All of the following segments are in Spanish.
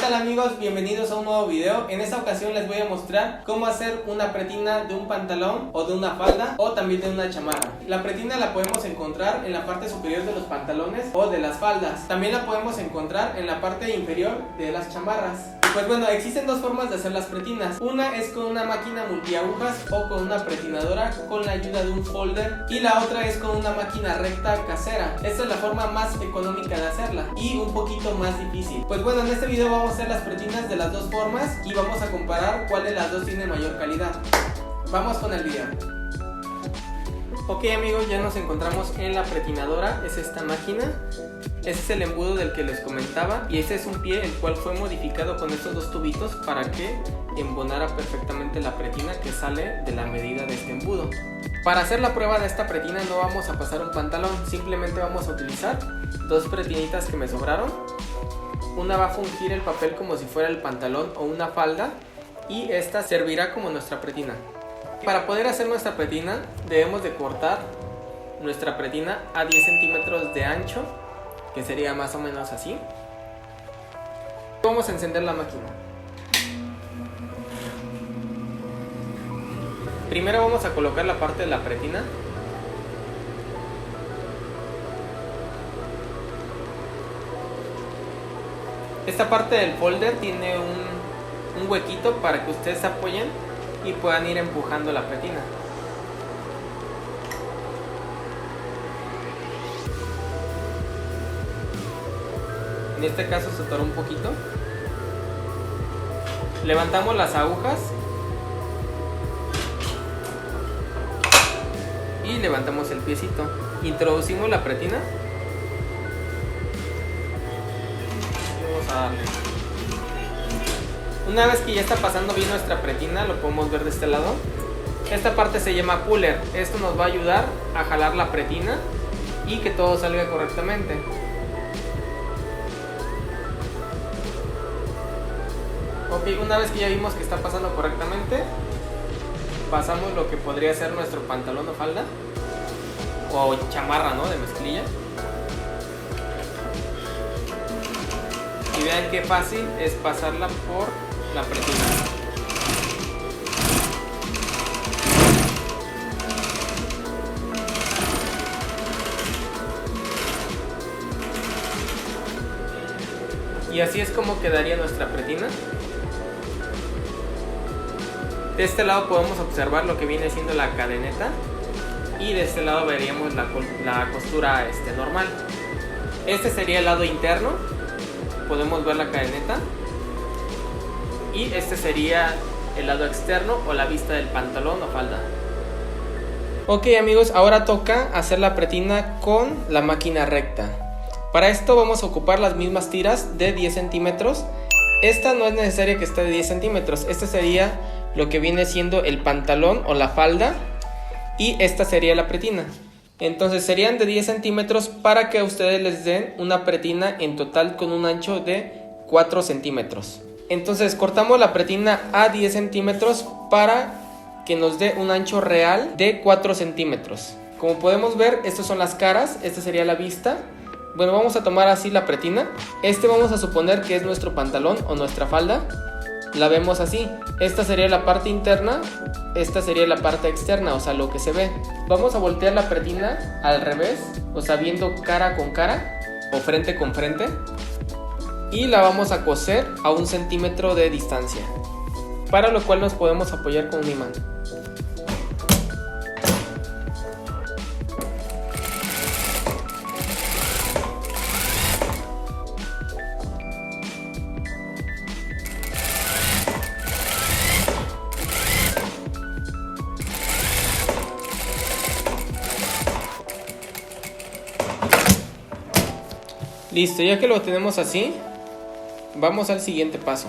tal amigos? Bienvenidos a un nuevo video. En esta ocasión les voy a mostrar cómo hacer una pretina de un pantalón o de una falda o también de una chamarra. La pretina la podemos encontrar en la parte superior de los pantalones o de las faldas. También la podemos encontrar en la parte inferior de las chamarras. Pues bueno, existen dos formas de hacer las pretinas. Una es con una máquina multiagujas o con una pretinadora con la ayuda de un folder, y la otra es con una máquina recta casera. Esta es la forma más económica de hacerla y un poquito más difícil. Pues bueno, en este video vamos a hacer las pretinas de las dos formas y vamos a comparar cuál de las dos tiene mayor calidad. Vamos con el video. Ok amigos, ya nos encontramos en la pretinadora. Es esta máquina. Este es el embudo del que les comentaba y este es un pie el cual fue modificado con estos dos tubitos para que embonara perfectamente la pretina que sale de la medida de este embudo. Para hacer la prueba de esta pretina no vamos a pasar un pantalón, simplemente vamos a utilizar dos pretinitas que me sobraron. Una va a fungir el papel como si fuera el pantalón o una falda y esta servirá como nuestra pretina. Para poder hacer nuestra pretina debemos de cortar nuestra pretina a 10 centímetros de ancho, que sería más o menos así. Vamos a encender la máquina. Primero vamos a colocar la parte de la pretina. Esta parte del folder tiene un huequito para que ustedes se apoyen y puedan ir empujando la pretina. En este caso se atoró un poquito. Levantamos las agujas y levantamos el piecito. Introducimos la pretina. Vamos a darle. Una vez que ya está pasando bien nuestra pretina, lo podemos ver de este lado. Esta parte se llama puller. Esto nos va a ayudar a jalar la pretina y que todo salga correctamente. Ok, una vez que ya vimos que está pasando correctamente, pasamos lo que podría ser nuestro pantalón o falda o chamarra, ¿no? De mezclilla. Y vean qué fácil es pasarla por la pretina. Y así es como quedaría nuestra pretina. De este lado podemos observar lo que viene siendo la cadeneta y de este lado veríamos la costura normal. Este sería el lado interno, podemos ver la cadeneta, y este sería el lado externo o la vista del pantalón o falda. Ok amigos, ahora toca hacer la pretina con la máquina recta. Para esto vamos a ocupar las mismas tiras de 10 centímetros. Esta no es necesaria que esté de 10 centímetros, este sería lo que viene siendo el pantalón o la falda y esta sería la pretina. Entonces serían de 10 centímetros para que a ustedes les den una pretina en total con un ancho de 4 centímetros. Entonces cortamos la pretina a 10 centímetros para que nos dé un ancho real de 4 centímetros. Como podemos ver, estas son las caras, esta sería la vista. Bueno, vamos a tomar así la pretina. Vamos a suponer que es nuestro pantalón o nuestra falda. La vemos así. Esta sería la parte interna, esta sería la parte externa, o sea, lo que se ve. Vamos a voltear la pretina al revés, o sea, viendo cara con cara o frente con frente. Y la vamos a coser a 1 centímetro de distancia, para lo cual nos podemos apoyar con un imán. Listo, ya que lo tenemos así, vamos al siguiente paso.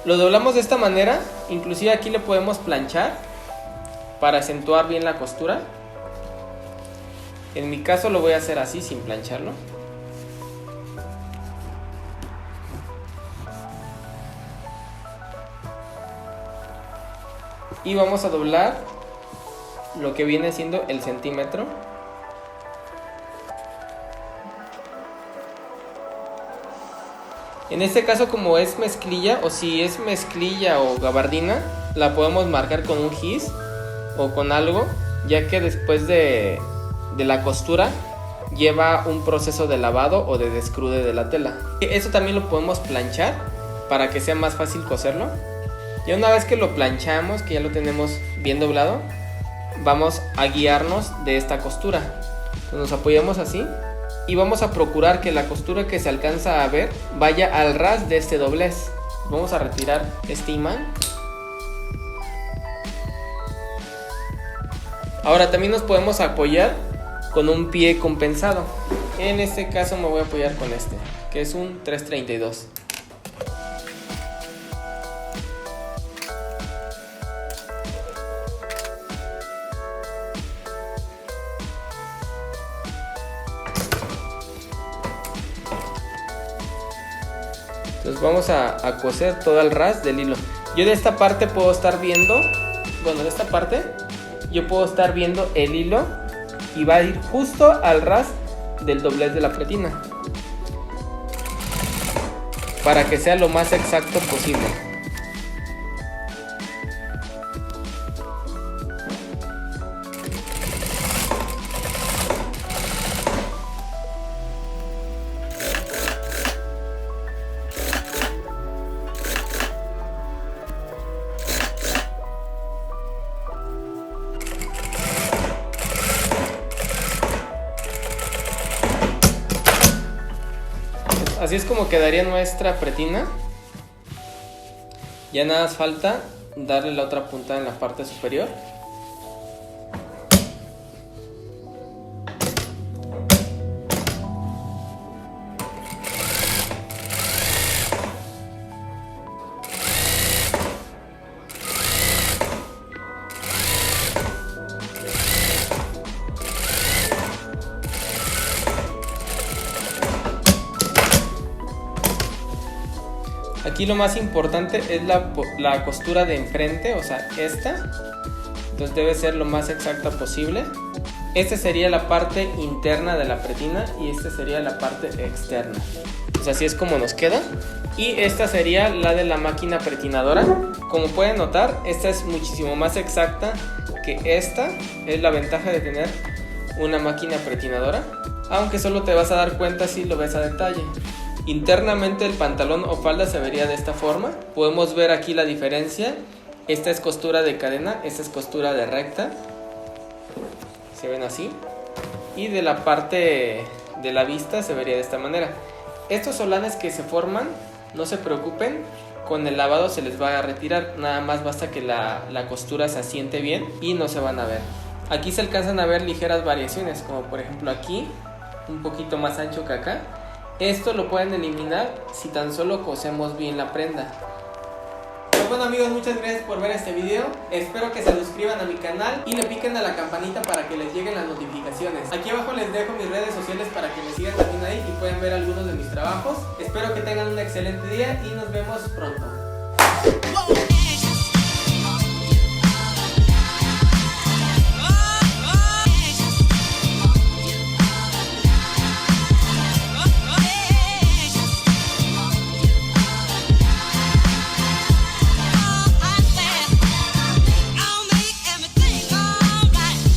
Lo doblamos de esta manera, inclusive aquí le podemos planchar para acentuar bien la costura. En mi caso lo voy a hacer así, sin plancharlo. Y vamos a doblar lo que viene siendo el centímetro. En este caso, como es mezclilla, o si es mezclilla o gabardina, la podemos marcar con un gis o con algo, ya que después de la costura lleva un proceso de lavado o de descrude de la tela. Eso también lo podemos planchar para que sea más fácil coserlo. Y una vez que lo planchamos, que ya lo tenemos bien doblado, vamos a guiarnos de esta costura. Entonces nos apoyamos así y vamos a procurar que la costura que se alcanza a ver vaya al ras de este doblez. Vamos a retirar este imán. Ahora también nos podemos apoyar con un pie compensado. En este caso me voy a apoyar con este, que es un 332. Entonces vamos a coser todo el ras del hilo. Yo de esta parte puedo estar viendo, bueno, de esta parte yo puedo estar viendo el hilo y va a ir justo al ras del doblez de la pretina, para que sea lo más exacto posible. Así es como quedaría nuestra pretina. Ya nada más falta darle la otra punta en la parte superior. Aquí lo más importante es la costura de enfrente, o sea, esta. Entonces debe ser lo más exacta posible. Esta sería la parte interna de la pretina y esta sería la parte externa. Pues así es como nos queda. Y esta sería la de la máquina pretinadora. Como pueden notar, esta es muchísimo más exacta que esta. Es la ventaja de tener una máquina pretinadora, aunque solo te vas a dar cuenta si lo ves a detalle. Internamente el pantalón o falda se vería de esta forma. Podemos ver aquí la diferencia. Esta es costura de cadena, esta es costura de recta. Se ven así. Y de la parte de la vista se vería de esta manera. Estos solanes que se forman, no se preocupen, con el lavado se les va a retirar. Nada más basta que la costura se asiente bien y no se van a ver. Aquí se alcanzan a ver ligeras variaciones, como por ejemplo aquí, un poquito más ancho que acá. Esto lo pueden eliminar si tan solo cosemos bien la prenda. Pues bueno amigos, muchas gracias por ver este video. Espero que se suscriban a mi canal y le piquen a la campanita para que les lleguen las notificaciones. Aquí abajo les dejo mis redes sociales para que me sigan también ahí y pueden ver algunos de mis trabajos. Espero que tengan un excelente día y nos vemos pronto.